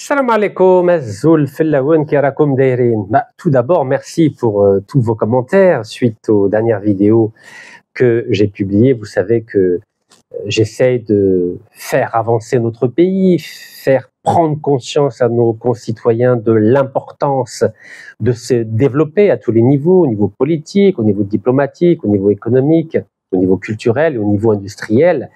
Salam alaikum, Azul Fellaouen qui raconte Dairin. Tout d'abord, merci pour tous vos commentaires suite aux dernières vidéos que j'ai publiées. Vous savez que j'essaye de faire avancer notre pays, faire prendre conscience à nos concitoyens de l'importance de se développer à tous les niveaux, au niveau politique, au niveau diplomatique, au niveau économique, au niveau culturel et au niveau industriel.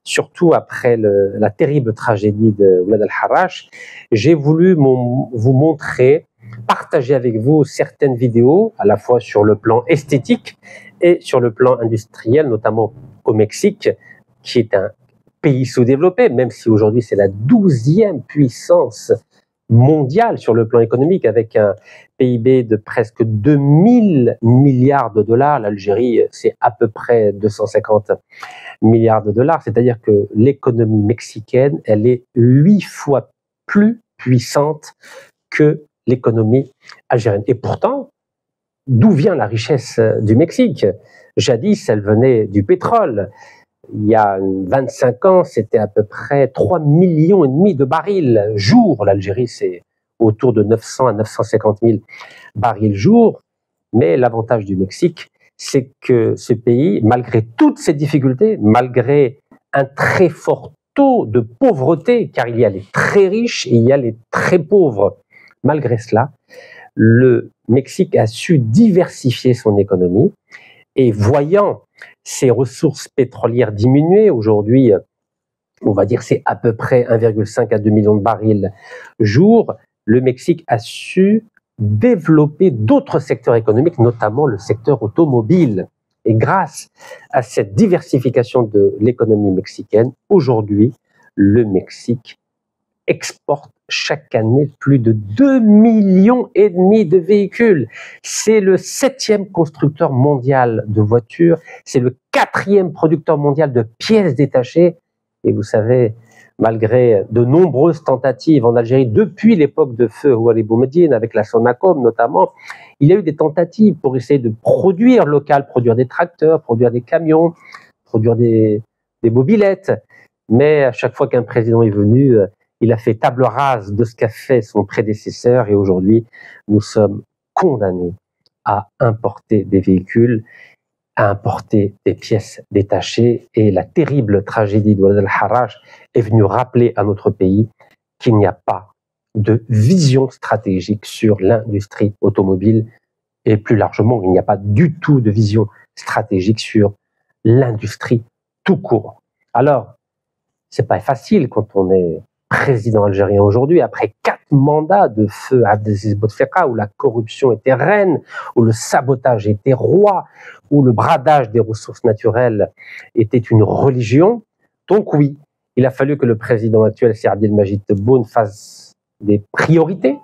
Surtout après la terrible tragédie de Oulad al-Harrach, j'ai voulu vous montrer, partager avec vous certaines vidéos, à la fois sur le plan esthétique et sur le plan industriel, notamment au Mexique, qui est un pays sous-développé, même si aujourd'hui c'est la 12e puissance mondiale sur le plan économique, avec un PIB de presque 2000 milliards de dollars. L'Algérie, c'est à peu près 250 milliards de dollars, c'est-à-dire que l'économie mexicaine, elle est 8 fois plus puissante que l'économie algérienne. Et pourtant, d'où vient la richesse du Mexique? Jadis, elle venait du pétrole. Il y a 25 ans, c'était à peu près 3,5 millions de barils jour. L'Algérie, c'est autour de 900 à 950 000 barils jour. Mais l'avantage du Mexique, c'est que ce pays, malgré toutes ses difficultés, malgré un très fort taux de pauvreté, car il y a les très riches et il y a les très pauvres, malgré cela, le Mexique a su diversifier son économie et voyant ses ressources pétrolières diminuer, aujourd'hui, on va dire c'est à peu près 1,5 à 2 millions de barils jour, le Mexique a su développer d'autres secteurs économiques, notamment le secteur automobile. Et grâce à cette diversification de l'économie mexicaine, aujourd'hui, le Mexique exporte chaque année plus de 2,5 millions de véhicules. C'est le 7e constructeur mondial de voitures, c'est le 4e producteur mondial de pièces détachées. Et vous savez, malgré de nombreuses tentatives en Algérie, depuis l'époque de feu Ouali Boumediene, avec la Sonacom notamment, il y a eu des tentatives pour essayer de produire local, produire des tracteurs, produire des camions, produire des mobylettes. Mais à chaque fois qu'un président est venu, il a fait table rase de ce qu'a fait son prédécesseur et aujourd'hui, nous sommes condamnés à importer des véhicules, à importer des pièces détachées, et la terrible tragédie de Oulad al-Harrach est venue rappeler à notre pays qu'il n'y a pas de vision stratégique sur l'industrie automobile et plus largement, il n'y a pas du tout de vision stratégique sur l'industrie tout court. Alors, c'est pas facile quand on est président algérien aujourd'hui, après 4 mandats de feu Abdelaziz Bouteflika, où la corruption était reine, où le sabotage était roi, où le bradage des ressources naturelles était une religion. Donc oui, il a fallu que le président actuel, Seyed Abdelmajid Tebboune, fasse des priorités.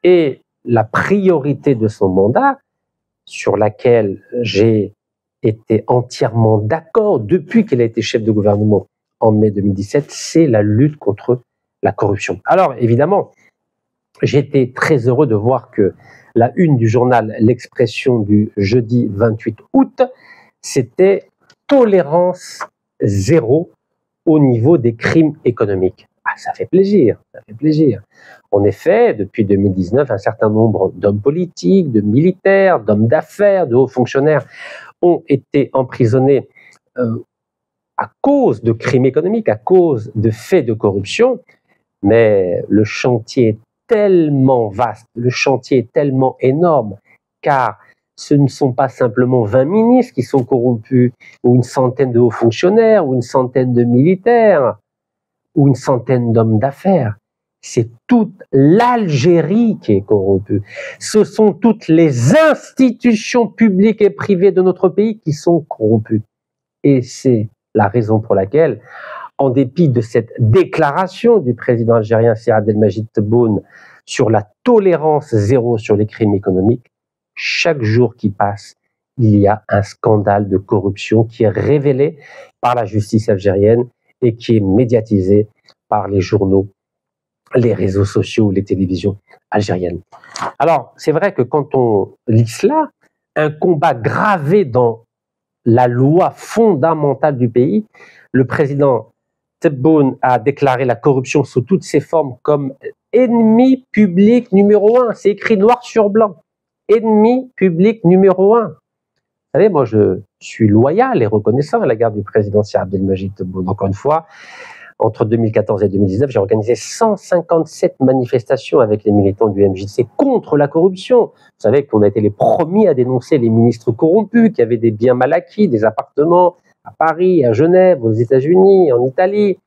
Et la priorité de son mandat, sur laquelle j'ai été entièrement d'accord depuis qu'il a été chef de gouvernement en mai 2017, c'est la lutte contre la corruption. Alors, évidemment, j'étais très heureux de voir que la une du journal L'Expression du jeudi 28 août, c'était tolérance zéro au niveau des crimes économiques. Ah, ça fait plaisir, ça fait plaisir. En effet, depuis 2019, un certain nombre d'hommes politiques, de militaires, d'hommes d'affaires, de hauts fonctionnaires ont été emprisonnés à cause de crimes économiques, à cause de faits de corruption. Mais le chantier est tellement vaste, le chantier est tellement énorme, car ce ne sont pas simplement 20 ministres qui sont corrompus, ou une centaine de hauts fonctionnaires, ou une centaine de militaires, ou une centaine d'hommes d'affaires. C'est toute l'Algérie qui est corrompue. Ce sont toutes les institutions publiques et privées de notre pays qui sont corrompues. Et c'est la raison pour laquelle, en dépit de cette déclaration du président algérien Seyed Abdelmajid Tebboune sur la tolérance zéro sur les crimes économiques, chaque jour qui passe, il y a un scandale de corruption qui est révélé par la justice algérienne et qui est médiatisé par les journaux, les réseaux sociaux, les télévisions algériennes. Alors, c'est vrai que quand on lit cela, un combat gravé dans la loi fondamentale du pays, le président Tebboune a déclaré la corruption sous toutes ses formes comme ennemi public numéro 1. C'est écrit noir sur blanc. Ennemi public numéro 1. Vous savez, moi, je suis loyal et reconnaissant à la garde du président Sir Abdelmajid Tebboune. Encore une fois, entre 2014 et 2019, j'ai organisé 157 manifestations avec les militants du MJC contre la corruption. Vous savez qu'on a été les premiers à dénoncer les ministres corrompus, qui avaient des biens mal acquis, des appartements à Paris, à Genève, aux États-Unis, en Italie.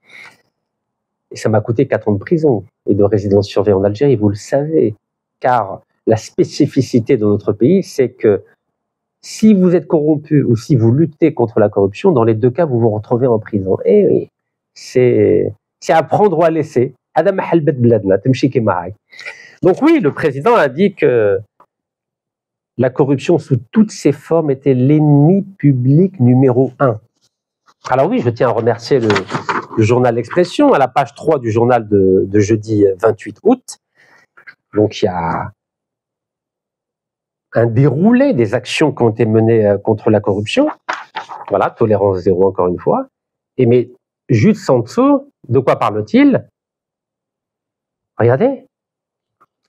Et ça m'a coûté 4 ans de prison et de résidence surveillée en Algérie, vous le savez. Car la spécificité de notre pays, c'est que si vous êtes corrompu ou si vous luttez contre la corruption, dans les deux cas, vous vous retrouvez en prison. Et oui, c'est à prendre ou à laisser. Donc oui, le président a dit que la corruption sous toutes ses formes était l'ennemi public numéro 1. Alors oui, je tiens à remercier le journal L'Expression, à la page 3 du journal de jeudi 28 août. Donc il y a un déroulé des actions qui ont été menées contre la corruption. Voilà, tolérance zéro encore une fois. Et mais juste en dessous, de quoi parle-t-il? Regardez,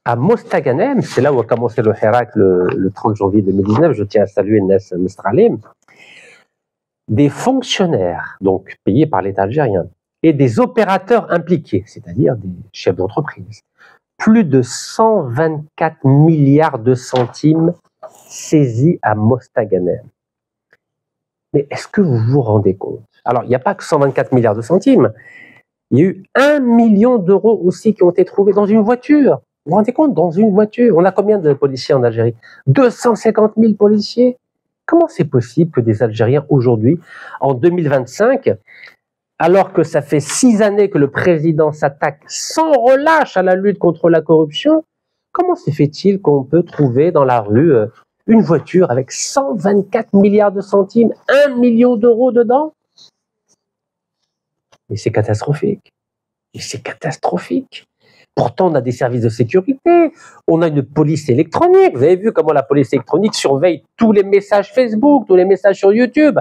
à Mostaganem, c'est là où a commencé le Hirak le 30 janvier 2019, je tiens à saluer Nes Mestralim, des fonctionnaires, donc payés par l'État algérien, et des opérateurs impliqués, c'est-à-dire des chefs d'entreprise, plus de 124 milliards de centimes saisis à Mostaganem. Mais est-ce que vous vous rendez compte? Alors, il n'y a pas que 124 milliards de centimes, il y a eu 1 million d'euros aussi qui ont été trouvés dans une voiture. Vous vous rendez compte? Dans une voiture. On a combien de policiers en Algérie? 250 000 policiers. Comment c'est possible que des Algériens aujourd'hui, en 2025, alors que ça fait 6 années que le président s'attaque sans relâche à la lutte contre la corruption, comment se fait-il qu'on peut trouver dans la rue une voiture avec 124 milliards de centimes, 1 million d'euros dedans? Mais c'est catastrophique. Et c'est catastrophique. Pourtant, on a des services de sécurité, on a une police électronique. Vous avez vu comment la police électronique surveille tous les messages Facebook, tous les messages sur YouTube.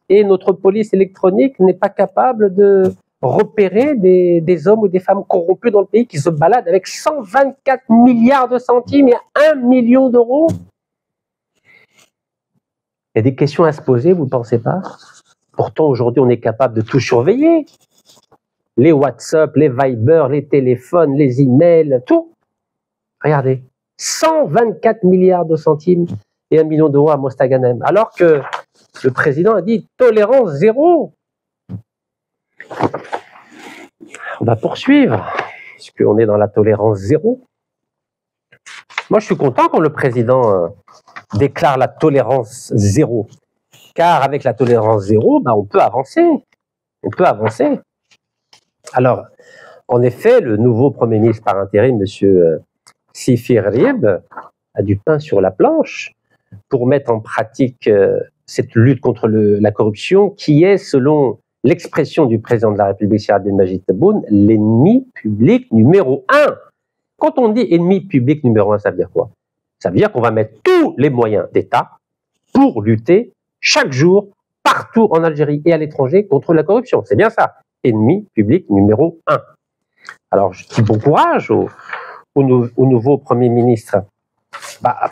Et notre police électronique n'est pas capable de repérer des hommes ou des femmes corrompus dans le pays qui se baladent avec 124 milliards de centimes et 1 million d'euros. Il y a des questions à se poser, vous ne pensez pas? Pourtant, aujourd'hui, on est capable de tout surveiller. Les WhatsApp, les Viber, les téléphones, les emails, tout. Regardez, 124 milliards de centimes et 1 million d'euros à Mostaganem. Alors que le président a dit tolérance zéro. On va poursuivre, puisqu'on est dans la tolérance zéro. Moi, je suis content quand le président déclare la tolérance zéro. Car avec la tolérance zéro, on peut avancer. On peut avancer. Alors, en effet, le nouveau Premier ministre par intérim, M. Sifi Rib, a du pain sur la planche pour mettre en pratique cette lutte contre la corruption qui est, selon l'expression du président de la République, Sir Abdelmajid Tebboune, l'ennemi public numéro 1. Quand on dit ennemi public numéro 1, ça veut dire quoi? Ça veut dire qu'on va mettre tous les moyens d'État pour lutter chaque jour, partout en Algérie et à l'étranger, contre la corruption. C'est bien ça, ennemi public numéro 1. Alors, je dis bon courage au nouveau Premier ministre.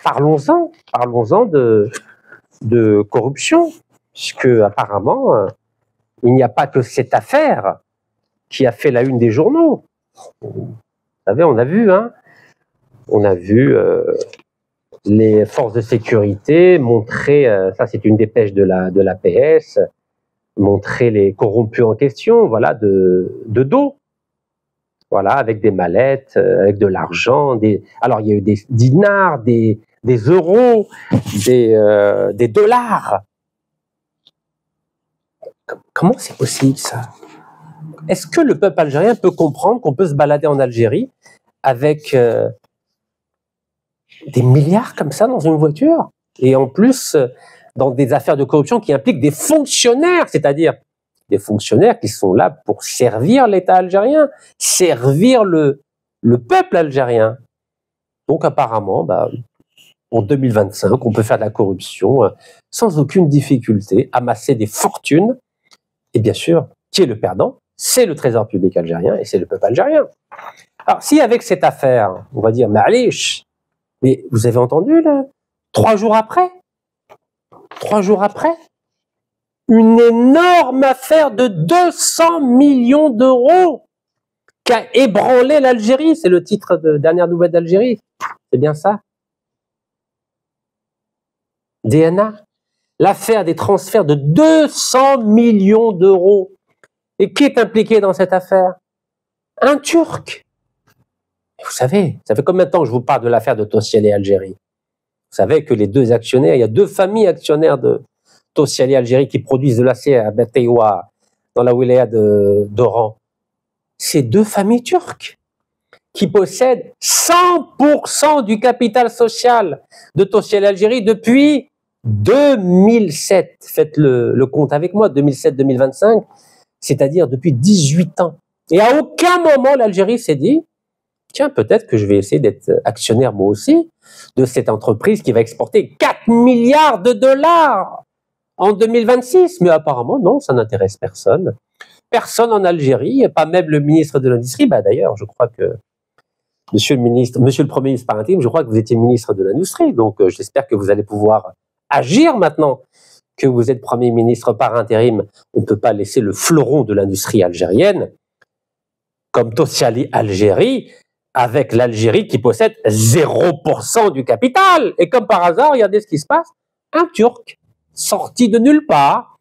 Parlons-en de corruption, puisque apparemment, il n'y a pas que cette affaire qui a fait la une des journaux. Vous savez, on a vu, les forces de sécurité montrer, ça c'est une dépêche de la PS, montrer les corrompus en question, voilà, de dos, voilà, avec des mallettes, avec de l'argent, alors il y a eu des dinars, des euros, des dollars. Comment c'est possible ça? Est-ce que le peuple algérien peut comprendre qu'on peut se balader en Algérie avec des milliards comme ça dans une voiture, et en plus dans des affaires de corruption qui impliquent des fonctionnaires, c'est-à-dire des fonctionnaires qui sont là pour servir l'État algérien, servir le peuple algérien. Donc apparemment, en 2025, on peut faire de la corruption sans aucune difficulté, amasser des fortunes, et bien sûr, qui est le perdant? C'est le trésor public algérien et c'est le peuple algérien. Alors, si avec cette affaire, on va dire, mais vous avez entendu, là, 3 jours après, une énorme affaire de 200 millions d'euros qui a ébranlé l'Algérie. C'est le titre de Dernière Nouvelle d'Algérie. C'est bien ça. DNA. L'affaire des transferts de 200 millions d'euros. Et qui est impliqué dans cette affaire? Un Turc. Et vous savez, ça fait combien de temps que je vous parle de l'affaire de Tosyali Algérie? Vous savez que les deux actionnaires, il y a 2 familles actionnaires de Tosyali Algérie qui produisent de l'acier à Beteiwa, dans la wilaya d'Oran. C'est 2 familles turques qui possèdent 100% du capital social de Tosyali Algérie depuis 2007. Faites le compte avec moi, 2007-2025, c'est-à-dire depuis 18 ans. Et à aucun moment l'Algérie s'est dit, tiens, peut-être que je vais essayer d'être actionnaire moi aussi de cette entreprise qui va exporter 4 milliards de dollars en 2026. Mais apparemment, non, ça n'intéresse personne. Personne en Algérie, pas même le ministre de l'Industrie. Bah, d'ailleurs, je crois que monsieur le Premier ministre par intérim, je crois que vous étiez ministre de l'Industrie. Donc, j'espère que vous allez pouvoir agir maintenant que vous êtes Premier ministre par intérim. On ne peut pas laisser le fleuron de l'industrie algérienne comme Tosyali Algérie, avec l'Algérie qui possède 0% du capital. Et comme par hasard, regardez ce qui se passe, un Turc sorti de nulle part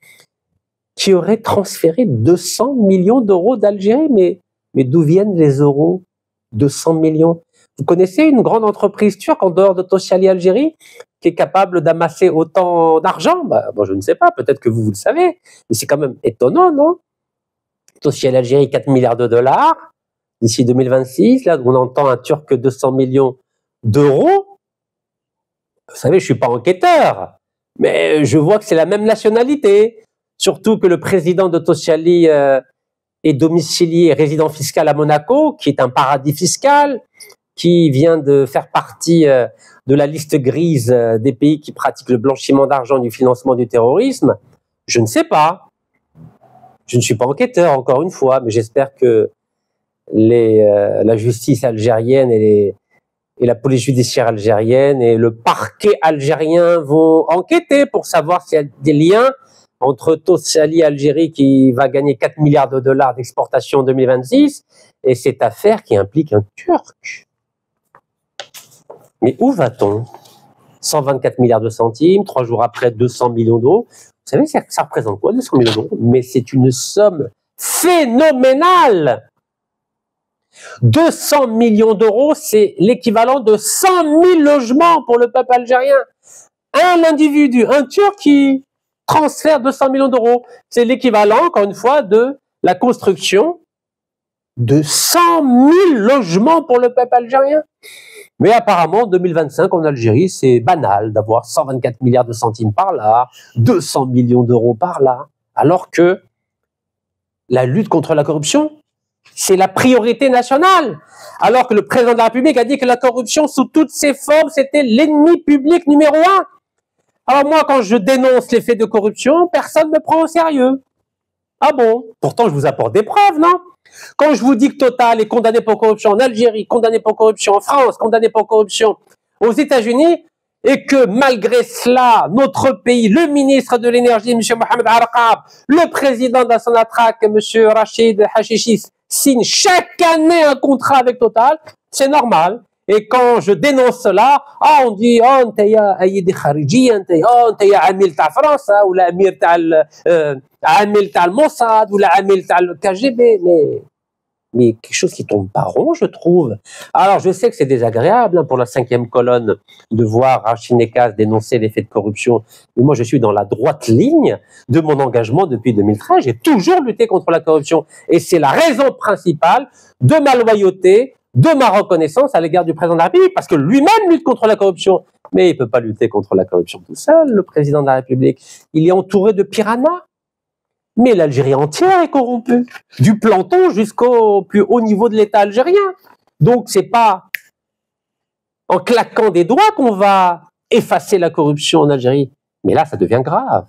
qui aurait transféré 200 millions d'euros d'Algérie. Mais d'où viennent les euros? 200 millions. Vous connaissez une grande entreprise turque en dehors de Tosyali Algérie qui est capable d'amasser autant d'argent? Bon, je ne sais pas, peut-être que vous le savez, mais c'est quand même étonnant, non? Tosyali Algérie, 4 milliards de dollars d'ici 2026, là, on entend un Turc 200 millions d'euros. Vous savez, je ne suis pas enquêteur, mais je vois que c'est la même nationalité. Surtout que le président de Tosyali est domicilié, résident fiscal à Monaco, qui est un paradis fiscal, qui vient de faire partie de la liste grise des pays qui pratiquent le blanchiment d'argent du financement du terrorisme. Je ne sais pas. Je ne suis pas enquêteur, encore une fois, mais j'espère que la justice algérienne et la police judiciaire algérienne et le parquet algérien vont enquêter pour savoir s'il y a des liens entre Tosyali Algérie qui va gagner 4 milliards de dollars d'exportation en 2026 et cette affaire qui implique un Turc. Mais où va-t-on? 124 milliards de centimes, 3 jours après 200 millions d'euros. Vous savez, ça représente quoi 200 millions d'euros? Mais c'est une somme phénoménale. 200 millions d'euros, c'est l'équivalent de 100 000 logements pour le peuple algérien. Un individu, un Turc qui transfère 200 millions d'euros, c'est l'équivalent, encore une fois, de la construction de 100 000 logements pour le peuple algérien. Mais apparemment, en 2025, en Algérie, c'est banal d'avoir 124 milliards de centimes par là, 200 millions d'euros par là, alors que la lutte contre la corruption, c'est la priorité nationale. Alors que le président de la République a dit que la corruption, sous toutes ses formes, c'était l'ennemi public numéro 1. Alors moi, quand je dénonce les faits de corruption, personne ne me prend au sérieux. Ah bon? Pourtant, je vous apporte des preuves, non? Quand je vous dis que Total est condamné pour corruption en Algérie, condamné pour corruption en France, condamné pour corruption aux États-Unis, et que malgré cela, notre pays, le ministre de l'énergie, M. Mohamed Arqab, le président de la Sonatrach, M. Rachid Hachichis, signe chaque année un contrat avec Total, c'est normal. Et quand je dénonce cela, on dit « Oh, t'es Aïdi Khariji, oh, t'es Amil ta France, ou l'Amir ta Mossad, ou l'Amil ta KGB. » Mais quelque chose qui tombe pas rond, je trouve. Alors, je sais que c'est désagréable pour la 5e colonne de voir Rachid Nekaz dénoncer les faits de corruption. Mais moi, je suis dans la droite ligne de mon engagement depuis 2013. J'ai toujours lutté contre la corruption. Et c'est la raison principale de ma loyauté, de ma reconnaissance à l'égard du président de la République, parce que lui-même lutte contre la corruption. Mais il ne peut pas lutter contre la corruption tout seul, le président de la République. Il est entouré de piranhas. Mais l'Algérie entière est corrompue, du planton jusqu'au plus haut niveau de l'État algérien. Donc c'est pas en claquant des doigts qu'on va effacer la corruption en Algérie. Mais là, ça devient grave.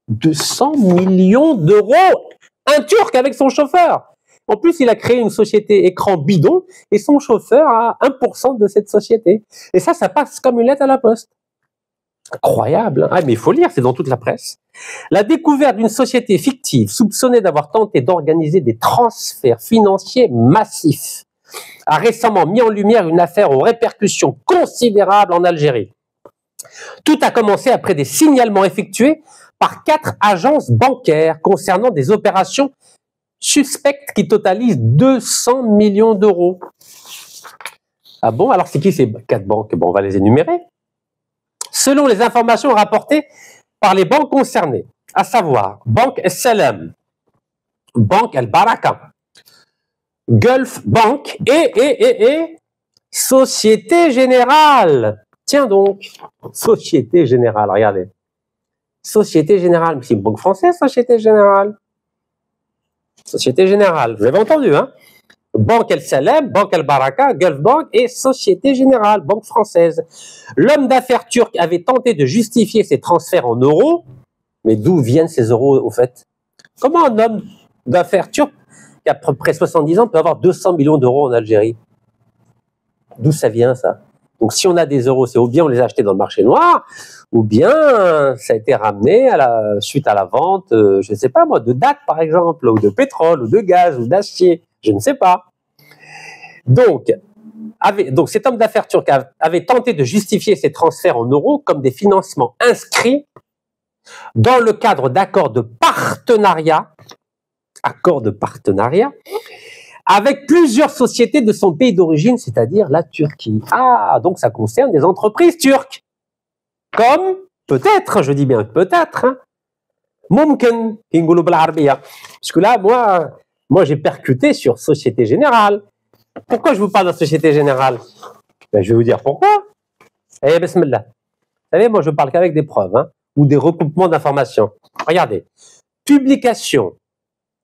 200 millions d'euros, un Turc avec son chauffeur. En plus, il a créé une société écran bidon et son chauffeur a 1% de cette société. Et ça passe comme une lettre à la poste. Incroyable, hein. Ah, mais il faut lire, c'est dans toute la presse. La découverte d'une société fictive soupçonnée d'avoir tenté d'organiser des transferts financiers massifs a récemment mis en lumière une affaire aux répercussions considérables en Algérie. Tout a commencé après des signalements effectués par 4 agences bancaires concernant des opérations suspectes qui totalisent 200 millions d'euros. Ah bon, alors c'est qui ces 4 banques? Bon, on va les énumérer. Selon les informations rapportées par les banques concernées, à savoir Banque Salam, Banque El Baraka, Gulf Bank et Société Générale. Tiens donc, Société Générale, regardez. Société Générale, c'est une banque française, Société Générale. Société Générale, vous avez entendu, hein? Banque El Salem, Banque El Baraka, Gulf Bank et Société Générale, banque française. L'homme d'affaires turc avait tenté de justifier ses transferts en euros. Mais d'où viennent ces euros, au fait? Comment un homme d'affaires turc, qui a à peu près 70 ans, peut avoir 200 millions d'euros en Algérie? D'où ça vient, ça? Donc, si on a des euros, c'est ou bien on les a achetés dans le marché noir, ou bien ça a été ramené suite à la vente, je ne sais pas moi, de dattes, par exemple, ou de pétrole, ou de gaz, ou d'acier. Je ne sais pas. Donc cet homme d'affaires turc avait tenté de justifier ses transferts en euros comme des financements inscrits dans le cadre d'accords de partenariat, avec plusieurs sociétés de son pays d'origine, c'est-à-dire la Turquie. Ah, donc ça concerne des entreprises turques. Comme, peut-être, je dis bien peut-être, hein, Mumkin, parce que là, moi j'ai percuté sur Société Générale. Pourquoi je vous parle de Société Générale? Ben, je vais vous dire pourquoi. Eh, bismillah. Vous savez, moi je parle qu'avec des preuves, hein, ou des recoupements d'informations. Regardez. Publication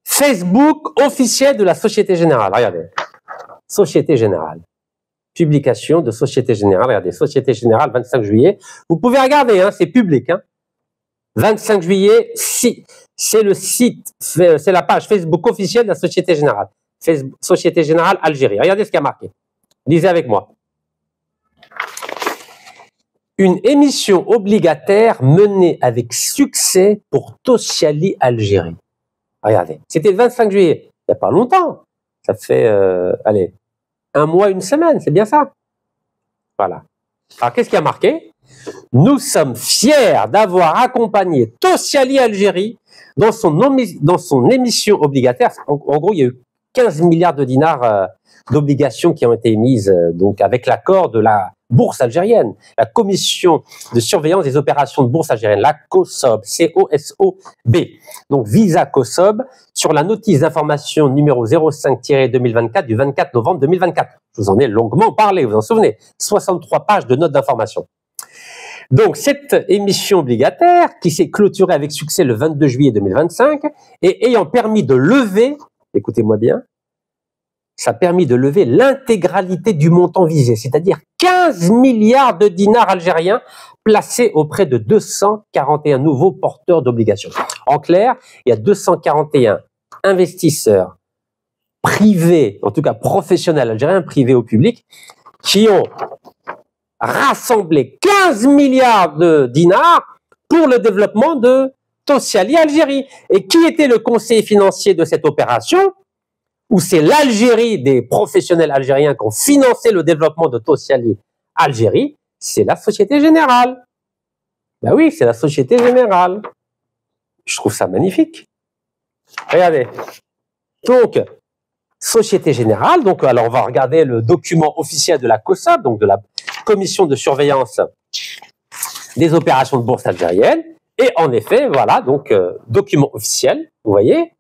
Facebook officielle de la Société Générale. Regardez. Société Générale. Publication de Société Générale. Regardez. Société Générale, 25 juillet. Vous pouvez regarder, hein, c'est public. Hein. 25 juillet, c'est le site, c'est la page Facebook officielle de la Société Générale. Société Générale Algérie. Regardez ce qu'il y a marqué. Lisez avec moi. Une émission obligataire menée avec succès pour Tosyali Algérie. Regardez. C'était le 25 juillet. Il n'y a pas longtemps. Ça fait, allez, 1 mois, 1 semaine. C'est bien ça. Voilà. Alors, qu'est-ce qu'il y a marqué? Nous sommes fiers d'avoir accompagné Tosyali Algérie dans son émission obligataire. En gros, il y a eu 15 milliards de dinars d'obligations qui ont été émises donc avec l'accord de la bourse algérienne, la commission de surveillance des opérations de bourse algérienne, la COSOB, C-O-S-O-B. Donc Visa COSOB sur la notice d'information numéro 05-2024 du 24 novembre 2024. Je vous en ai longuement parlé, vous vous en souvenez. 63 pages de notes d'information. Donc, cette émission obligataire, qui s'est clôturée avec succès le 22 juillet 2025, et ayant permis de lever, écoutez-moi bien, ça a permis de lever l'intégralité du montant visé, c'est-à-dire 15 milliards de dinars algériens placés auprès de 241 nouveaux porteurs d'obligations. En clair, il y a 241 investisseurs privés, en tout cas professionnels algériens, privés au public, qui ont rassemblé 15 milliards de dinars pour le développement de Tosyali Algérie. Et qui était le conseiller financier de cette opération? Où c'est l'Algérie des professionnels algériens qui ont financé le développement de Tosyali Algérie, c'est la Société Générale. Ben oui, c'est la Société Générale. Je trouve ça magnifique. Regardez. Donc, Société Générale, donc alors on va regarder le document officiel de la COSOB, donc de la Commission de surveillance des opérations de bourse algérienne. Et en effet, voilà, donc document officiel, vous voyez,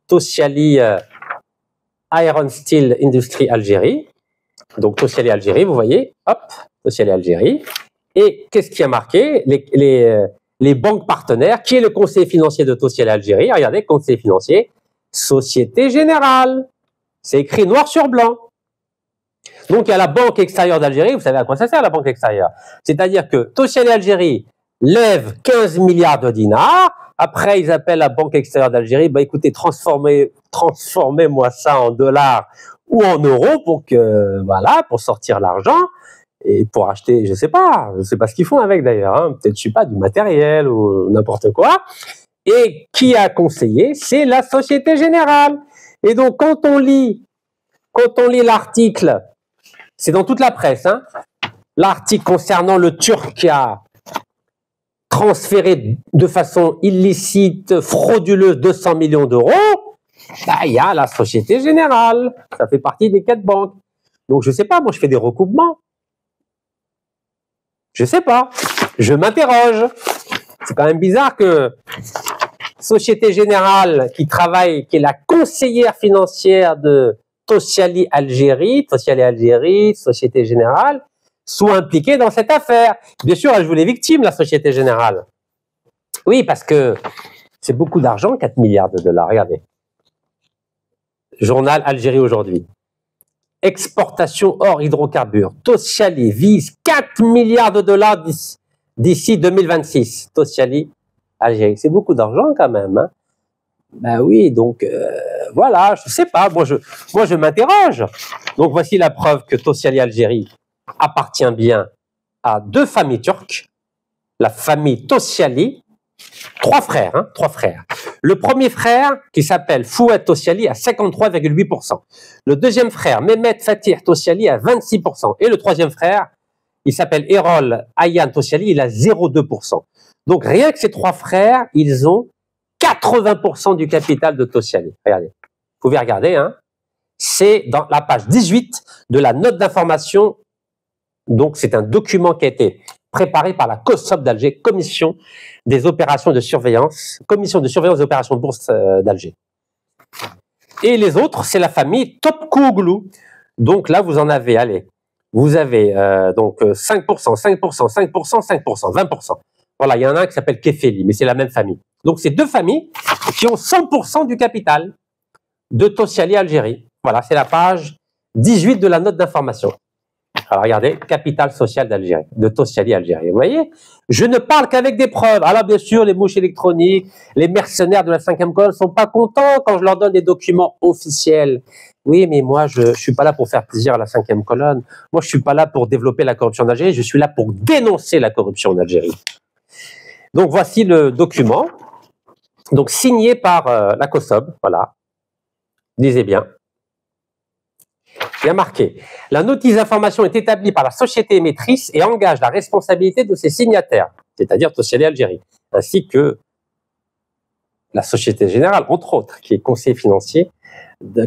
Tosyali Iron Steel Industry Algérie. Donc Tosyali Algérie, vous voyez, hop, Tosyali Algérie. Et qu'est-ce qui a marqué? Les banques partenaires. Qui est le conseiller financier de Tosyali Algérie? Regardez, conseiller financier, Société Générale. C'est écrit noir sur blanc. Donc il y a la Banque extérieure d'Algérie. Vous savez à quoi ça sert la Banque extérieure? C'est-à-dire que Tosyali Algérie lève 15 milliards de dinars Après, ils appellent la Banque extérieure d'Algérie. Bah, écoutez, transformez-moi ça en dollars ou en euros pour que, voilà, pour sortir l'argent et pour acheter, je sais pas ce qu'ils font avec d'ailleurs, hein, peut-être, je sais pas, du matériel ou n'importe quoi. Et qui a conseillé? C'est la Société Générale. Et donc, quand on lit l'article, c'est dans toute la presse, hein, l'article concernant le Turc qui a transféré de façon illicite, frauduleuse, 200 millions d'euros, bah, il y a la Société Générale. Ça fait partie des 4 banques. Donc, je sais pas, moi, je fais des recoupements. Je sais pas. Je m'interroge. C'est quand même bizarre que Société Générale, qui est la conseillère financière de Tosyali Algérie, Société Générale, soit impliquée dans cette affaire. Bien sûr, elle joue les victimes, la Société Générale. Oui, parce que c'est beaucoup d'argent, 4 milliards de dollars. Regardez. Journal Algérie aujourd'hui. Exportation hors hydrocarbures. Tosyali vise 4 milliards de dollars d'ici 2026. Tosyali Algérie. C'est beaucoup d'argent quand même. Hein. Ben oui, donc voilà, je sais pas. Moi, je m'interroge. Donc voici la preuve que Tosyali Algérie appartient bien à 2 familles turques. La famille Tosyali, 3 frères, hein, 3 frères. Le premier frère, qui s'appelle Fouad Tosyali, à 53,8%. Le deuxième frère, Mehmet Fatih Tosyali, à 26%. Et le troisième frère, il s'appelle Erol Ayhan Tosyali, il a 0,2%. Donc rien que ces 3 frères, ils ont 80% du capital de Tosyali. Regardez, vous pouvez regarder, hein. C'est dans la page 18 de la note d'information. Donc c'est un document qui a été préparé par la COSOB d'Alger, Commission des opérations de surveillance, Commission de surveillance des opérations de bourse d'Alger. Et les autres, c'est la famille Topkouglou. Donc là, vous en avez, allez, vous avez donc 5%, 5%, 5%, 5%, 20%. Voilà, il y en a un qui s'appelle Kefeli, mais c'est la même famille. Donc c'est 2 familles qui ont 100% du capital de Tosyali Algérie. Voilà, c'est la page 18 de la note d'information. Alors regardez, capital social d'Algérie, de Tosyali Algérie. Vous voyez, je ne parle qu'avec des preuves. Alors bien sûr, les mouches électroniques, les mercenaires de la 5e colonne sont pas contents quand je leur donne des documents officiels. Oui, mais moi, je suis pas là pour faire plaisir à la 5e colonne. Moi, je suis pas là pour développer la corruption en Algérie. Je suis là pour dénoncer la corruption en Algérie. Donc voici le document, donc signé par la COSOB. Voilà, lisez bien. Il y a marqué, la notice d'information est établie par la société émettrice et engage la responsabilité de ses signataires, c'est-à-dire Tosyali Algérie, ainsi que la Société Générale, entre autres, qui est conseiller financier de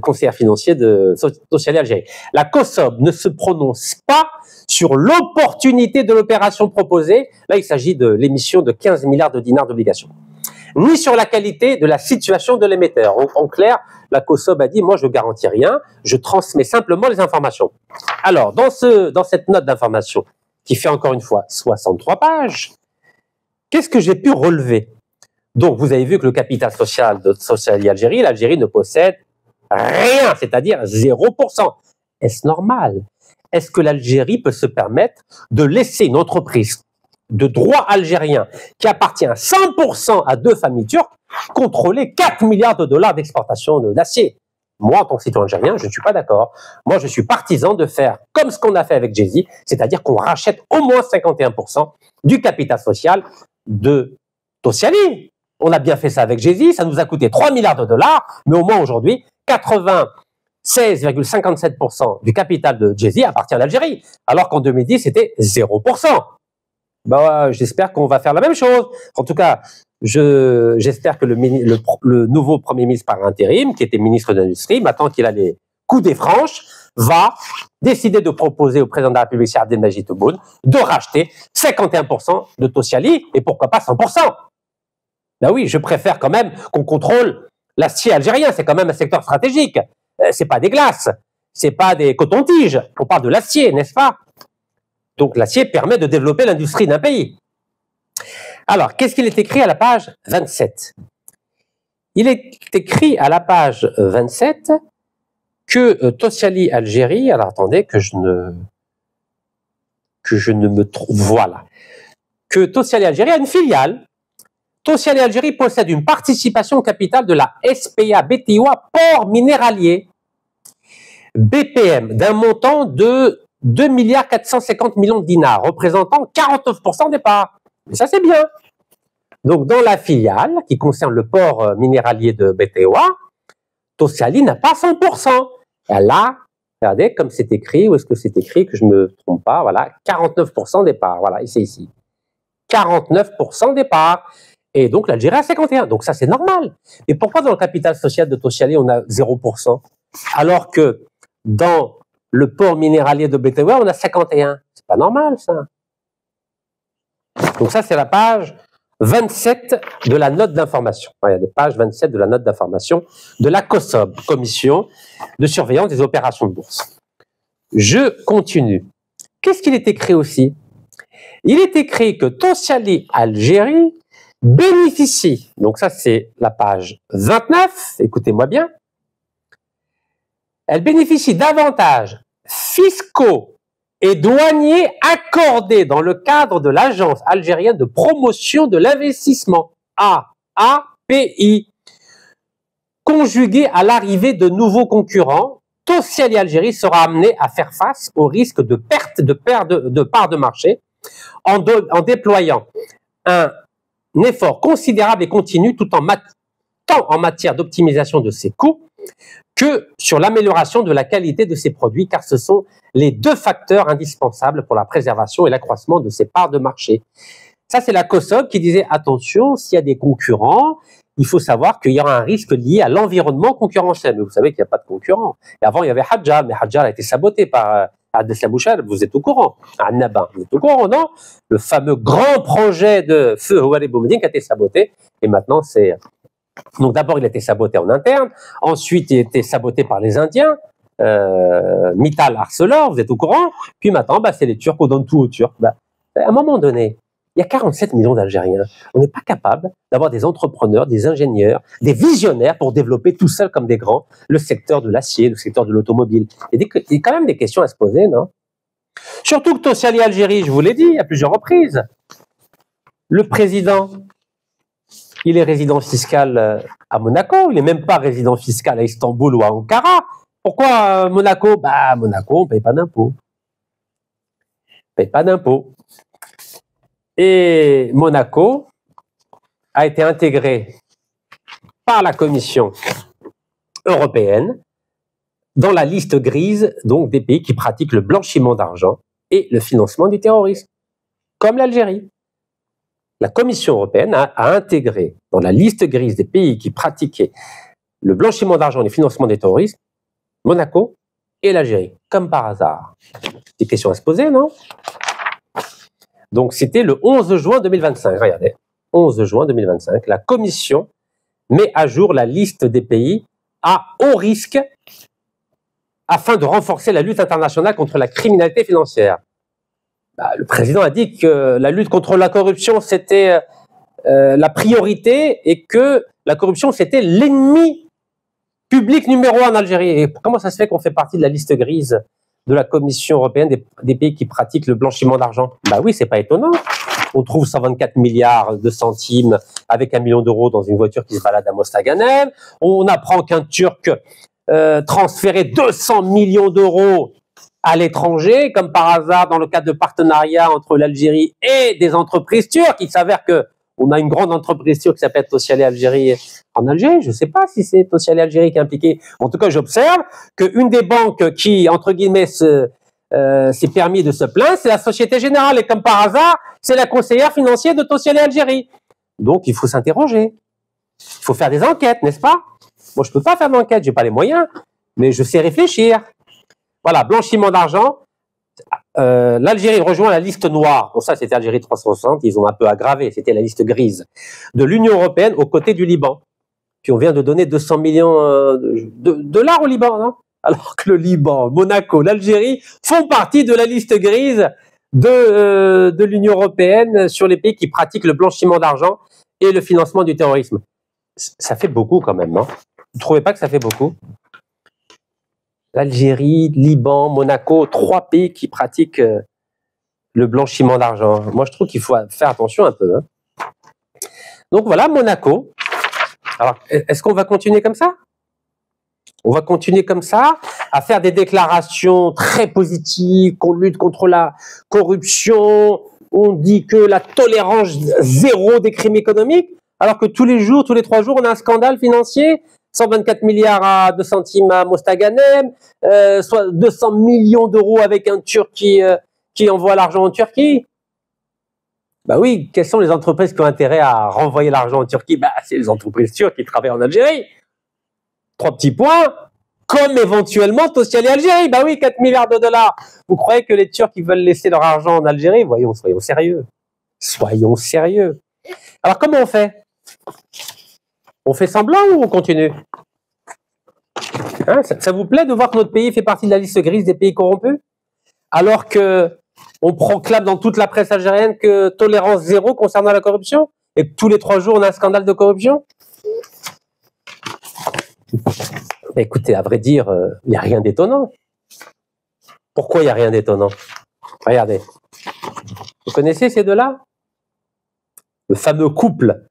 Tosyali Algérie. La COSOB ne se prononce pas sur l'opportunité de l'opération proposée, là il s'agit de l'émission de 15 milliards de dinars d'obligations, ni sur la qualité de la situation de l'émetteur. En clair, la COSOB a dit, moi je ne garantis rien, je transmets simplement les informations. Alors, dans cette note d'information, qui fait encore une fois 63 pages, qu'est-ce que j'ai pu relever? Donc, vous avez vu que le capital social de Tosyali Algérie, l'Algérie ne possède rien, c'est-à-dire 0%. Est-ce normal? Est-ce que l'Algérie peut se permettre de laisser une entreprise de droit algérien qui appartient à 100% à 2 familles turques contrôler 4 milliards de dollars d'exportation d'acier? Moi, en tant que citoyen algérien, je ne suis pas d'accord. Moi, je suis partisan de faire comme ce qu'on a fait avec Jay-Z, c'est-à-dire qu'on rachète au moins 51% du capital social de Tosyali. On a bien fait ça avec Jay-Z, ça nous a coûté 3 milliards de dollars, mais au moins aujourd'hui, 96,57% du capital de Jay-Z appartient à l'Algérie, alors qu'en 2010, c'était 0%. Bah, j'espère qu'on va faire la même chose. En tout cas, j'espère que le nouveau Premier ministre par intérim, qui était ministre de l'Industrie, maintenant qu'il a les coups des franches, va décider de proposer au président de la République, Abdelmadjid Tebboune, de racheter 51% de Tosyali, et pourquoi pas 100%. Ben oui, je préfère quand même qu'on contrôle l'acier algérien, c'est quand même un secteur stratégique. C'est pas des glaces, c'est pas des cotons-tiges, on parle de l'acier, n'est-ce pas? Donc l'acier permet de développer l'industrie d'un pays. Alors, qu'est-ce qu'il est écrit à la page 27? Il est écrit à la page 27 que Tosyali Algérie, alors attendez que je ne me trompe, voilà, que Tosyali Algérie a une filiale, Tosyal et Algérie possèdent une participation au capital de la SPA BTOA Port Minéralier BPM d'un montant de 2 450 millions de dinars, représentant 49% des parts. Et ça, c'est bien. Donc, dans la filiale qui concerne le port minéralier de BTOA, Tosyali n'a pas 100%. Elle a, regardez comme c'est écrit, où est-ce que c'est écrit, que je ne me trompe pas, voilà, 49% des parts. Voilà, et c'est ici. 49% des parts. Et donc, l'Algérie a 51%. Donc, ça, c'est normal. Mais pourquoi dans le capital social de Tosyali, on a 0%, alors que dans le port minéralier de BTOA, on a 51%? C'est pas normal, ça. Donc, ça, c'est la page 27 de la note d'information. Il y a des pages 27 de la note d'information de la COSOB, Commission de surveillance des opérations de bourse. Je continue. Qu'est-ce qu'il est écrit aussi? Il est écrit que Tosyali Algérie bénéficie, donc ça c'est la page 29, écoutez-moi bien, elle bénéficie d'avantages fiscaux et douaniers accordés dans le cadre de l'Agence algérienne de promotion de l'investissement, AAPI. Conjugué à l'arrivée de nouveaux concurrents, Tosyali Algérie sera amené à faire face au risque de perte de parts de marché en déployant un effort considérable et continu tant en matière d'optimisation de ses coûts que sur l'amélioration de la qualité de ses produits, car ce sont les deux facteurs indispensables pour la préservation et l'accroissement de ses parts de marché. Ça, c'est la COSOB qui disait, attention, s'il y a des concurrents, il faut savoir qu'il y aura un risque lié à l'environnement concurrentiel. Mais vous savez qu'il n'y a pas de concurrent. Et avant, il y avait Hadjar, mais Hadjar a été saboté par Abdeslam Bouchal, vous êtes au courant. Annaba, vous êtes au courant, non? Le fameux grand projet de feu Houari Boumediene qui a été saboté. Et maintenant, c'est... Donc d'abord, il a été saboté en interne. Ensuite, il a été saboté par les Indiens. Mittal, Arcelor, vous êtes au courant. Puis maintenant, c'est les Turcs, on donne tout aux Turcs. À un moment donné, il y a 47 millions d'Algériens. On n'est pas capable d'avoir des entrepreneurs, des ingénieurs, des visionnaires pour développer tout seul comme des grands le secteur de l'acier, le secteur de l'automobile. Il y a quand même des questions à se poser, non? Surtout que Tosyali Algérie, je vous l'ai dit à plusieurs reprises, le président, il est résident fiscal à Monaco, il n'est même pas résident fiscal à Istanbul ou à Ankara. Pourquoi Monaco? Monaco, on ne paye pas d'impôts. On ne paye pas d'impôts. Et Monaco a été intégré par la Commission européenne dans la liste grise donc, des pays qui pratiquent le blanchiment d'argent et le financement du terrorisme, comme l'Algérie. La Commission européenne a intégré dans la liste grise des pays qui pratiquaient le blanchiment d'argent et le financement des terroristes, Monaco et l'Algérie, comme par hasard. Des questions à se poser, non? Donc, c'était le 11 juin 2025. Regardez, 11 juin 2025, la Commission met à jour la liste des pays à haut risque afin de renforcer la lutte internationale contre la criminalité financière. Le président a dit que la lutte contre la corruption, c'était la priorité et que la corruption, c'était l'ennemi public numéro 1 en Algérie. Et comment ça se fait qu'on fait partie de la liste grise de la Commission européenne des pays qui pratiquent le blanchiment d'argent? Oui, c'est pas étonnant. On trouve 124 milliards de centimes avec 1 million d'euros dans une voiture qui se balade à Mostaganem. On apprend qu'un Turc transférait 200 millions d'euros à l'étranger, comme par hasard dans le cadre de partenariat entre l'Algérie et des entreprises turques. Il s'avère que on a une grande entreprise turque qui s'appelle Tosyali Algérie en Algérie. Je ne sais pas si c'est Tosyali Algérie qui est impliquée. En tout cas, j'observe qu'une des banques qui, entre guillemets, s'est permis de se plaindre, c'est la Société Générale. Et comme par hasard, c'est la conseillère financière de Tosyali Algérie. Donc, il faut s'interroger. Il faut faire des enquêtes, n'est-ce pas? Moi, je ne peux pas faire d'enquête, je n'ai pas les moyens, mais je sais réfléchir. Voilà, blanchiment d'argent. L'Algérie rejoint la liste noire. Bon, ça, c'était Algérie 360. Ils ont un peu aggravé. C'était la liste grise de l'Union européenne aux côtés du Liban. Puis on vient de donner 200 millions de dollars au Liban, non? Alors que le Liban, Monaco, l'Algérie font partie de la liste grise de l'Union européenne sur les pays qui pratiquent le blanchiment d'argent et le financement du terrorisme. Ça fait beaucoup quand même, non? Vous ne trouvez pas que ça fait beaucoup? L'Algérie, Liban, Monaco, 3 pays qui pratiquent le blanchiment d'argent. Moi, je trouve qu'il faut faire attention un peu. Donc voilà, Monaco. Alors, est-ce qu'on va continuer comme ça? On va continuer comme ça, à faire des déclarations très positives, qu'on lutte contre la corruption, on dit que la tolérance zéro des crimes économiques, alors que tous les jours, tous les 3 jours, on a un scandale financier, 124 milliards à 2 centimes à Mostaganem, soit 200 millions d'euros avec un Turc qui envoie l'argent en Turquie. Bah oui, quelles sont les entreprises qui ont intérêt à renvoyer l'argent en Turquie? Bah, c'est les entreprises turques qui travaillent en Algérie. 3 petits points, comme éventuellement Tosyal et Algérie. Bah oui, 4 milliards de dollars. Vous croyez que les Turcs ils veulent laisser leur argent en Algérie? Voyons, soyons sérieux. Soyons sérieux. Alors comment on fait? On fait semblant ou on continue? Hein, ça vous plaît de voir que notre pays fait partie de la liste grise des pays corrompus? Alors que on proclame dans toute la presse algérienne que tolérance zéro concernant la corruption? Et que tous les 3 jours on a un scandale de corruption? Écoutez, à vrai dire, il n'y a rien d'étonnant. Pourquoi il n'y a rien d'étonnant? Regardez. Vous connaissez ces deux-là? Le fameux couple.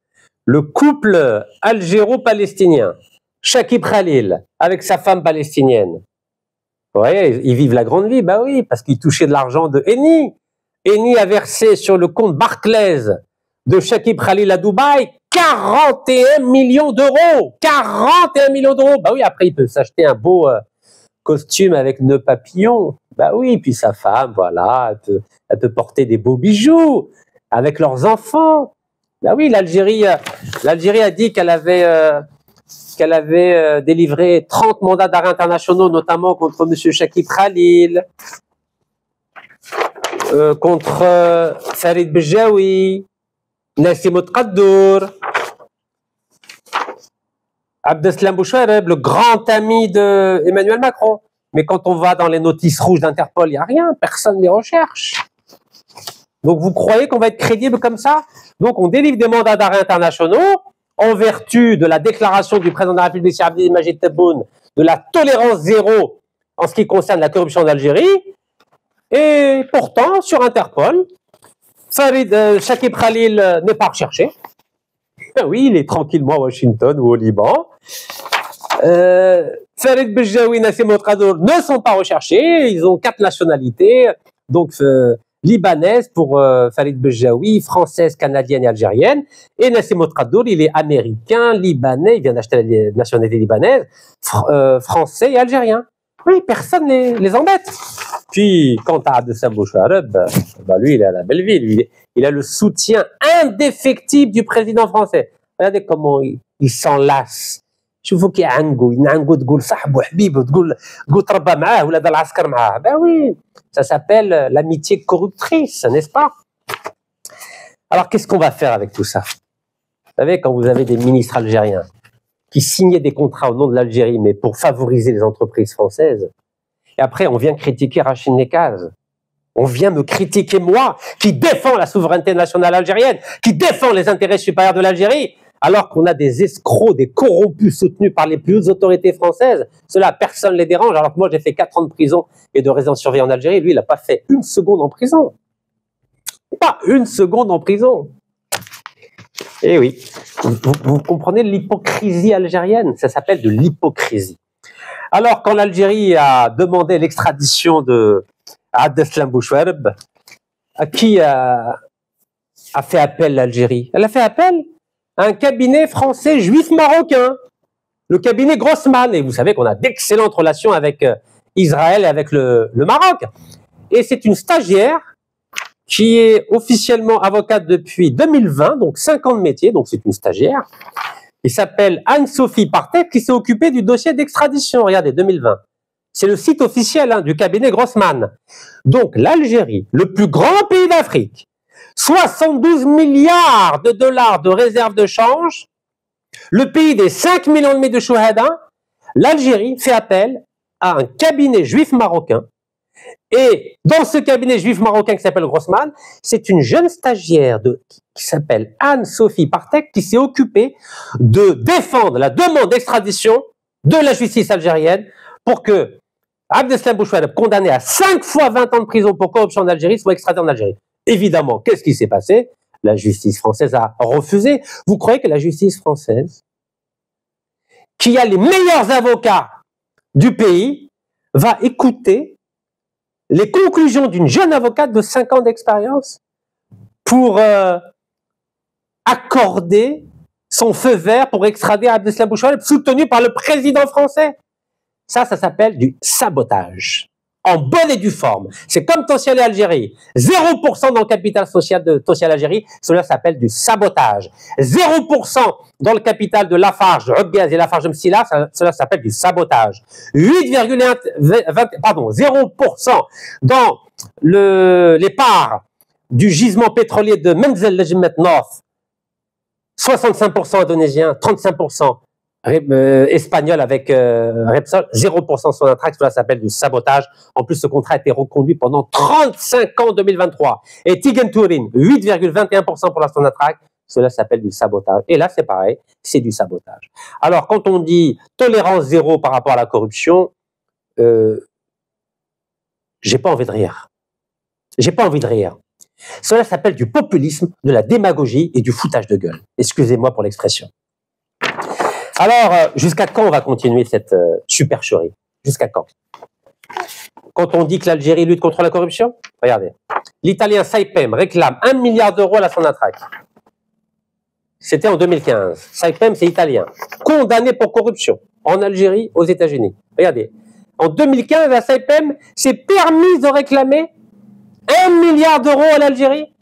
Le couple algéro-palestinien. Shakib Khalil, avec sa femme palestinienne. Vous voyez, ils vivent la grande vie. Bah oui, parce qu'ils touchaient de l'argent de Eni. Eni a versé sur le compte Barclays de Shakib Khalil à Dubaï 41 millions d'euros. 41 millions d'euros. Bah oui, après, il peut s'acheter un beau costume avec nœud papillon. Bah oui, puis sa femme, voilà, elle peut porter des beaux bijoux avec leurs enfants. Bah oui, l'Algérie a dit qu'elle avait délivré 30 mandats d'arrêt internationaux, notamment contre M. Shakib Khalil, contre Farid Bejaoui, Nassim Tqaddour, Abdeslam Bouchareb, le grand ami d'Emmanuel Macron. Mais quand on va dans les notices rouges d'Interpol, il n'y a rien, personne ne les recherche. Donc vous croyez qu'on va être crédible comme ça? Donc on délivre des mandats d'arrêt internationaux en vertu de la déclaration du président de la République, Cheikh Abdelmadjid Tebboune, de la tolérance zéro en ce qui concerne la corruption d'Algérie. Et pourtant, sur Interpol, Shakib Khalil n'est pas recherché. Ben oui, il est tranquillement à Washington ou au Liban. Farid Bejaoui, Nassim Tqaddour ne sont pas recherchés. Ils ont 4 nationalités. Donc, libanaise pour Farid Bejaoui, française, canadienne et algérienne. Et Nassim Tqaddour, il est américain, libanais, il vient d'acheter la nationalité libanaise, français et algérien. Oui, personne les embête. Puis, quant à Abdeslam Bouchareb, lui, il est à la belle vie. Il a le soutien indéfectible du président français. Regardez comment il s'enlace. شوفوا كي عنقو تقول صاحبه حبيبه تقول تربى معاه ولا دار العسكر معاه. Ben oui, ça s'appelle l'amitié corruptrice, n'est-ce pas? Alors qu'est-ce qu'on va faire avec tout ça? Vous savez, quand vous avez des ministres algériens qui signaient des contrats au nom de l'Algérie, mais pour favoriser les entreprises françaises, et après on vient critiquer Rachid Nekaz, on vient me critiquer moi, qui défends la souveraineté nationale algérienne, qui défends les intérêts supérieurs de l'Algérie, alors qu'on a des escrocs, des corrompus soutenus par les plus hautes autorités françaises. Cela, personne ne les dérange, alors que moi j'ai fait 4 ans de prison et de résidence surveillée en Algérie. Lui, il n'a pas fait 1 seconde en prison. Pas 1 seconde en prison. Eh oui, vous comprenez l'hypocrisie algérienne? Ça s'appelle de l'hypocrisie. Alors, quand l'Algérie a demandé l'extradition de Abdeslam Bouchareb, à qui a fait appel l'Algérie? Elle a fait appel à un cabinet français juif marocain, le cabinet Grossman. Et vous savez qu'on a d'excellentes relations avec Israël et avec le Maroc. Et c'est une stagiaire qui est officiellement avocate depuis 2020, donc 5 ans de métier, donc c'est une stagiaire. Il s'appelle Anne-Sophie Partet, qui s'est occupée du dossier d'extradition, regardez, 2020. C'est le site officiel du cabinet Grossman. Donc l'Algérie, le plus grand pays d'Afrique, 72 milliards de dollars de réserves de change, le pays des 5 millions et demi de chouhada, l'Algérie fait appel à un cabinet juif marocain. Et dans ce cabinet juif marocain qui s'appelle Grossman, c'est une jeune stagiaire qui s'appelle Anne-Sophie Partek qui s'est occupée de défendre la demande d'extradition de la justice algérienne pour que Abdeslam Bouchareb, condamné à 5 fois 20 ans de prison pour corruption en Algérie, soit extradé en Algérie. Évidemment, qu'est-ce qui s'est passé? la justice française a refusé. Vous croyez que la justice française, qui a les meilleurs avocats du pays, va écouter les conclusions d'une jeune avocate de 5 ans d'expérience pour accorder son feu vert pour extrader Abdeslam Bouchouari, soutenu par le président français? Ça s'appelle du sabotage. En bonne et due forme. C'est comme Total Algérie. 0% dans le capital social de Total Algérie, cela s'appelle du sabotage. 0% dans le capital de Lafarge, Rubgaz et Lafarge Msila, cela s'appelle du sabotage. 0% dans les parts du gisement pétrolier de Menzel Lejemet North, 65% indonésien, 35% espagnol avec Repsol, 0% Sonatrach, cela s'appelle du sabotage. En plus, ce contrat a été reconduit pendant 35 ans en 2023. Et Tigenturin, 8,21% pour la Sonatrach, cela s'appelle du sabotage. Et là, c'est pareil, c'est du sabotage. Alors, quand on dit tolérance zéro par rapport à la corruption, j'ai pas envie de rire. J'ai pas envie de rire. Cela s'appelle du populisme, de la démagogie et du foutage de gueule. Excusez-moi pour l'expression. Alors, jusqu'à quand on va continuer cette supercherie? Jusqu'à quand? Quand on dit que l'Algérie lutte contre la corruption, regardez. L'Italien Saipem réclame 1 milliard d'euros à la Sonatrach. C'était en 2015. Saipem, c'est italien. Condamné pour corruption en Algérie, aux États-Unis. Regardez. En 2015, la Saipem s'est permise de réclamer 1 milliard d'euros à l'Algérie,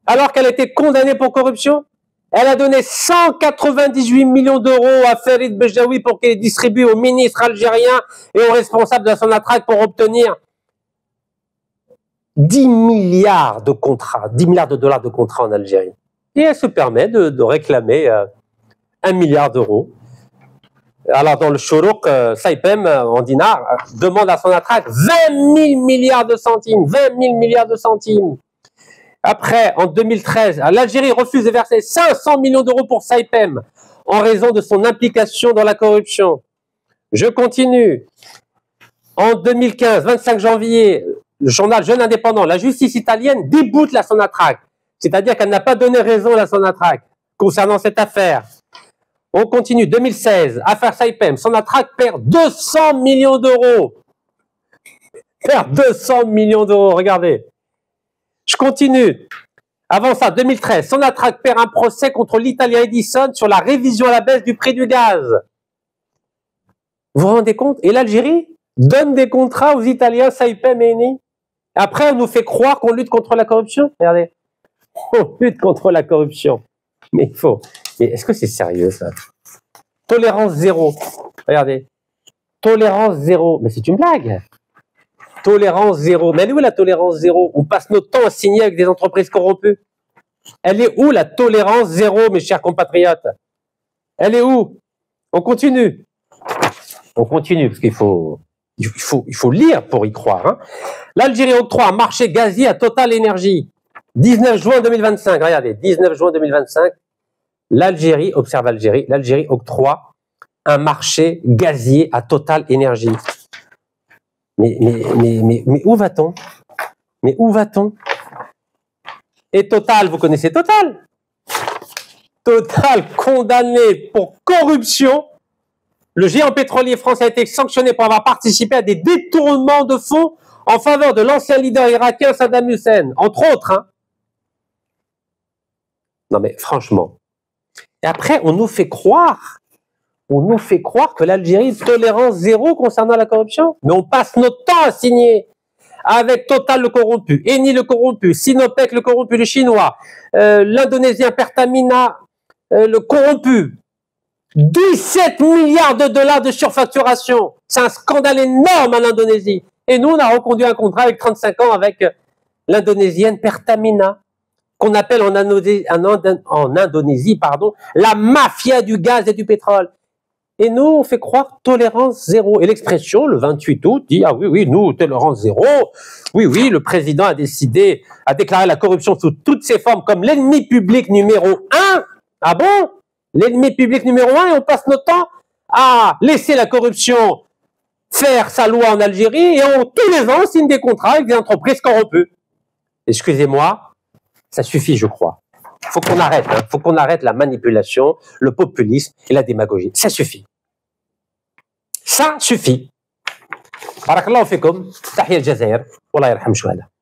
alors qu'elle était condamnée pour corruption. Elle a donné 198 millions d'euros à Farid Bejaoui pour qu'il les distribue aux ministres algériens et aux responsables de la Sonatrach pour obtenir 10 milliards de contrats, 10 milliards de dollars de contrats en Algérie. Et elle se permet de réclamer 1 milliard d'euros. Alors dans le Chourouk, Saipem, en dinars, demande à Sonatrach 20 000 milliards de centimes, 20 000 milliards de centimes. Après, en 2013, l'Algérie refuse de verser 500 millions d'euros pour Saipem en raison de son implication dans la corruption. Je continue. En 2015, 25 janvier, le journal Jeune Indépendant, la justice italienne déboute la Sonatrach. C'est-à-dire qu'elle n'a pas donné raison à la Sonatrach concernant cette affaire. On continue. 2016, affaire Saipem, Sonatrach perd 200 millions d'euros. Perd 200 millions d'euros, regardez. Je continue. Avant ça, 2013, Sonatrach perd un procès contre l'Italien Edison sur la révision à la baisse du prix du gaz. Vous vous rendez compte? Et l'Algérie donne des contrats aux Italiens Saipem et Eni. Après, on nous fait croire qu'on lutte contre la corruption. Regardez. On lutte contre la corruption. Mais il faut. Mais est-ce que c'est sérieux, ça? Tolérance zéro. Regardez. Tolérance zéro. Mais c'est une blague. Tolérance zéro. Mais elle est où la tolérance zéro? On passe notre temps à signer avec des entreprises corrompues. Elle est où la tolérance zéro, mes chers compatriotes? Elle est où? On continue. On continue, parce qu'il faut lire pour y croire. Hein. L'Algérie octroie un marché gazier à Total Énergie. 19 juin 2025. Regardez, 19 juin 2025. L'Algérie, observe Algérie, l'Algérie octroie un marché gazier à Total Énergie. Mais où va-t-on? Mais où va-t-on? Et Total, vous connaissez Total? Total condamné pour corruption. Le géant pétrolier français a été sanctionné pour avoir participé à des détournements de fonds en faveur de l'ancien leader irakien Saddam Hussein, entre autres. Hein. Non mais franchement. Et après, on nous fait croire que l'Algérie tolérance zéro concernant la corruption. Mais on passe notre temps à signer avec Total le corrompu, Eni le corrompu, Sinopec le corrompu, le chinois, l'Indonésien Pertamina le corrompu. 17 milliards de dollars de surfacturation. C'est un scandale énorme en Indonésie. Et nous, on a reconduit un contrat avec 35 ans avec l'Indonésienne Pertamina, qu'on appelle en Indonésie, la mafia du gaz et du pétrole. Et nous, on fait croire tolérance zéro. Et l'expression, le 28 août, dit, ah oui, nous, tolérance zéro. Oui, le président a déclaré la corruption sous toutes ses formes comme l'ennemi public numéro 1. Ah bon? L'ennemi public numéro 1, et on passe notre temps à laisser la corruption faire sa loi en Algérie, et tous les ans, on signe des contrats avec des entreprises corrompues. Excusez-moi, ça suffit, je crois. faut qu'on arrête, hein. Faut qu'on arrête la manipulation, le populisme et la démagogie. Ça suffit. Ça suffit. بارك الله فيكم. تحية الجزائر والله يرحم شهداء.